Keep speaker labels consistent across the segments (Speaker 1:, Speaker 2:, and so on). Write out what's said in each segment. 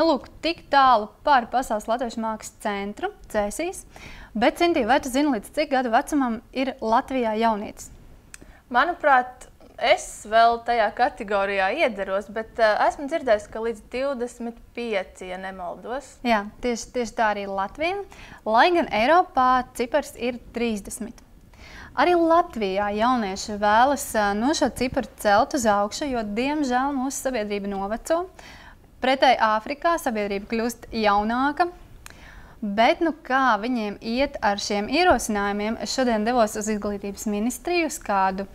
Speaker 1: Nu, lūk, tik tālu par Pasaules latviešu mākslas centru, Cēsīs. Bet, Cintī, vai tu zini, līdz cik gadu vecumam ir Latvijā jaunietis?
Speaker 2: Manuprāt, es vēl tajā kategorijā iederos, bet esmu dzirdējis, ka līdz 25, ja nemaldos.
Speaker 1: Jā, tieši tā arī Latvijā, lai gan Eiropā cipars ir 30. Arī Latvijā jaunieši vēlas no šo ciparu celt uz augšu, jo, diemžēl, mūsu sabiedrība noveco. Pretēji Āfrikā sabiedrība kļūst jaunāka. Bet, nu kā viņiem iet ar šiem ierosinājumiem, es šodien devos uz Izglītības ministriju uz kādu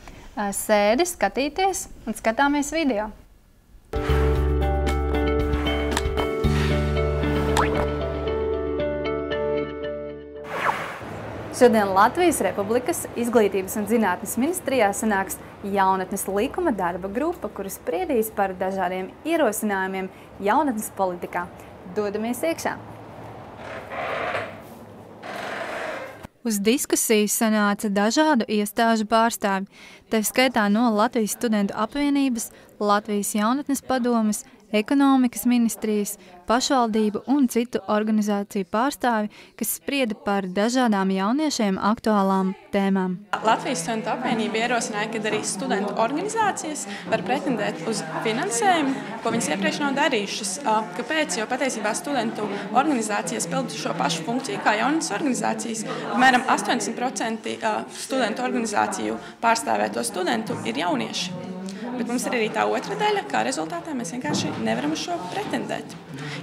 Speaker 1: sēdi skatīties un skatāmies video. Šodien Latvijas Republikas Izglītības un zinātnes ministrijā sanāks jaunatnes likuma darba grupa, kuras spriedīs par dažādiem ierosinājumiem jaunatnes politikā. Dodamies iekšā! Uz diskusiju sanāca dažādu iestāžu pārstāvi, tā skaitā no Latvijas studentu apvienības, Latvijas jaunatnes padomes, ekonomikas ministrijas, pašvaldību un citu organizāciju pārstāvi, kas sprieda par dažādām jauniešiem aktuālām tēmām.
Speaker 3: Latvijas studentu apvienība ierosināja, ka arī studentu organizācijas var pretendēt uz finansējumu, ko viņas iepriekš nav darījušas. Kāpēc? Jo patiesībā studentu organizācijas pilda šo pašu funkciju kā jaunatnes organizācijas. Apmēram 80% studentu organizāciju pārstāvēto studentu ir jaunieši. Bet mums ir arī tā otra daļa, kā rezultātā mēs vienkārši nevaram uz šo pretendēt.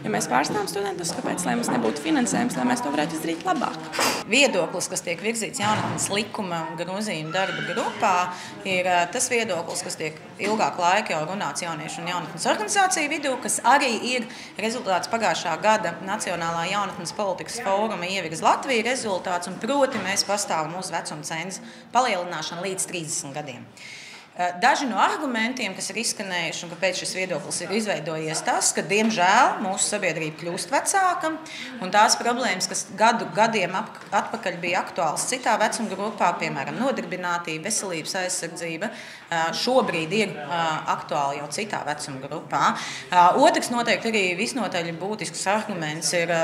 Speaker 3: Ja mēs pārstāvam studentus, kāpēc, lai mums nebūtu finansējums, lai mēs to varētu izdarīt labāk?
Speaker 4: Viedoklis, kas tiek virzīts jaunatnes likuma grozījuma darba grupā, ir tas viedoklis, kas tiek ilgāk laika jau runāts jauniešu un jaunatnes organizāciju vidū, kas arī ir rezultāts pagājušā gada Nacionālā jaunatnes politikas fóruma Ievirz Latviju rezultāts, un proti mēs pastāvam uz vecuma cenzu palielināšanu līdz 30 gadiem. Daži no argumentiem, kas ir izskanējuši un kāpēc šis viedoklis ir izveidojies tas, ka, diemžēl, mūsu sabiedrība kļūst vecāka un tās problēmas, kas gadiem atpakaļ bija aktuāls citā vecuma grupā, piemēram, nodarbinātība, veselības aizsardzība, šobrīd ir aktuāli jau citā vecuma grupā. Otrs noteikti arī visnotaļ būtisks arguments ir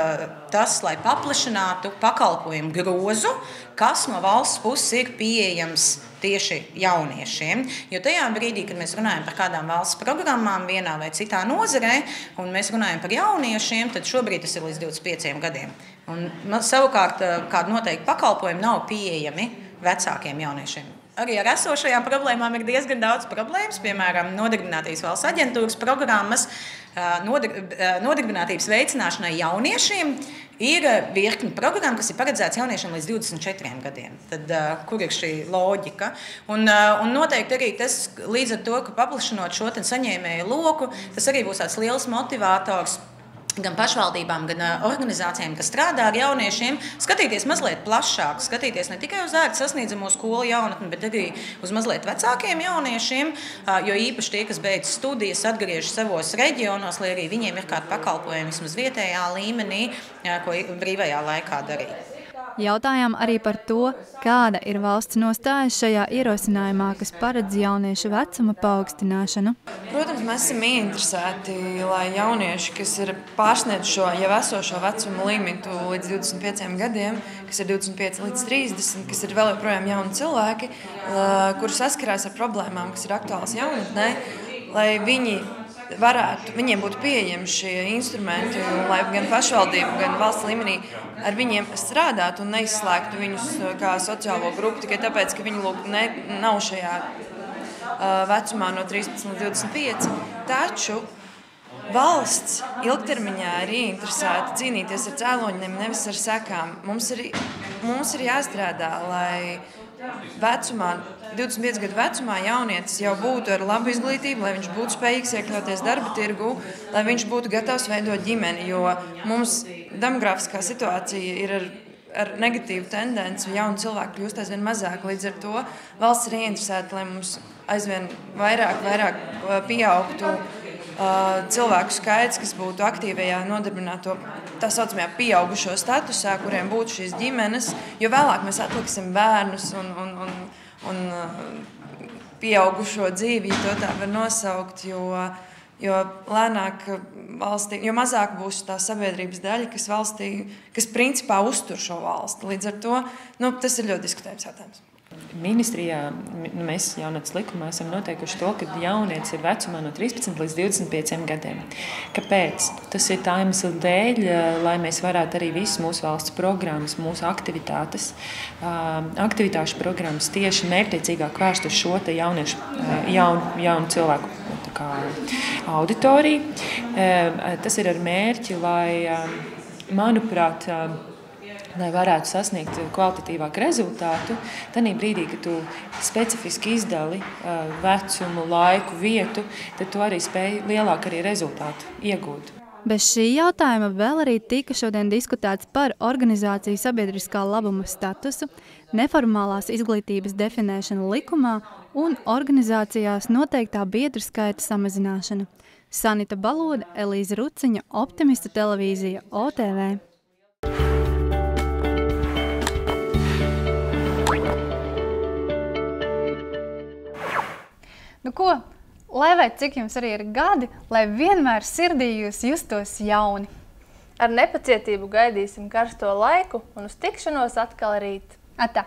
Speaker 4: tas, lai paplašinātu pakalpojumu grozu, kas no valsts puses ir pieejams tieši jauniešiem. Jo tajā brīdī, kad mēs runājam par kādām valsts programmām vienā vai citā nozarē, un mēs runājam par jauniešiem, tad šobrīd tas ir līdz 25 gadiem. Un savukārt kādi noteikti pakalpojumi nav pieejami vecākiem jauniešiem. Arī ar esošajām problēmām ir diezgan daudz problēmas, piemēram, Nodarbinātības valsts aģentūras programmas, nodarbinātības veicināšanai jauniešiem ir virkni programma, kas ir paredzēts jauniešiem līdz 24 gadiem. Tad, kur ir šī loģika? Un noteikti arī tas, līdz ar to, ka paplašinot šo saņēmēju loku, tas arī būs tāds liels motivators gan pašvaldībām, gan organizācijām, kas strādā ar jauniešiem, skatīties mazliet plašāk, skatīties ne tikai uz ērti sasniedzamo skolu jaunatni, bet arī uz mazliet vecākiem jauniešiem, jo īpaši tie, kas beidz studijas, atgriežas savos reģionos, lai arī viņiem ir kādi pakalpojumi vismaz vietējā līmenī, ko brīvajā laikā darīt.
Speaker 1: Jautājām arī par to, kāda ir valsts nostāja šajā ierosinājumā, kas paredz jauniešu vecuma paaugstināšanu.
Speaker 5: Protams, mēs esam ieinteresēti, lai jaunieši, kas ir pārsniedz šo jau esošo vecuma limitu līdz 25 gadiem, kas ir 25 līdz 30, kas ir vēl joprojām jauni cilvēki, kuri saskarās ar problēmām, kas ir aktuāls jaunatnē, lai viņiem būtu pieejami šie instrumenti, lai gan pašvaldību, gan valsts līmenī ar viņiem strādātu un neizslēgtu viņus kā sociālo grupu, tikai tāpēc, ka viņi nav šajā vecumā no 13 līdz 25. Taču valsts ilgtermiņā ir ieinteresēta cīnīties ar cēloņiem, nevis ar sekām. Mums ir jāstrādā, lai 25 gadu vecumā jaunietis jau būtu ar labu izglītību, lai viņš būtu spējīgs iekļauties darba tirgu, lai viņš būtu gatavs veidot ģimeni, jo mums demografiskā situācija ir ar negatīvu tendenci, jaunu cilvēku kļūst aizvien mazāk. Līdz ar to valsts ir ieinteresēta, lai mums aizvien vairāk pieaugtu cilvēku skaits, kas būtu aktīvajā nodarbināto tā saucamajā pieaugušo statusā, kuriem būtu šīs ģimenes, jo vēlāk mēs atliksim bērnus un pieaugušo dzīvi, ja to tā var nosaukt, jo jo lēnāk valstī, jo mazāk būs tā sabiedrības daļa, kas principā uztur šo valsti. Līdz ar to tas ir ļoti diskutējams jautājums.
Speaker 6: Ministrijā mēs jaunatnes likumā esam noteikuši to, ka jaunietis ir vecumā no 13 līdz 25 gadiem. Kāpēc? Tas ir tā iemesla dēļ, lai mēs varētu arī visas mūsu valsts programmas, mūsu aktivitāšu programmas tieši mērķtiecīgāk vērst uz šo te jaunu cilvēku auditoriju. Tas ir ar mērķi, lai, manuprāt, lai varētu sasniegt kvalitatīvāku rezultātu, tanī brīdī, kad tu specifiski izdali vecumu, laiku, vietu, tad tu arī spēj lielāku arī rezultātu iegūt.
Speaker 1: Bez šī jautājuma vēl arī tika šodien diskutēts par organizāciju sabiedriskā labuma statusu, neformālās izglītības definēšanu likumā un organizācijās noteiktā biedru skaita samazināšanu. Sanita Balode, Elīza Ruciņa, Optimista televīzija, OTV. Nu ko, lai vai cik jums arī ir gadi, lai vienmēr sirdī jūs justos jauni.
Speaker 2: Ar nepacietību gaidīsim karsto laiku un uz tikšanos atkal rīt.
Speaker 1: Atā!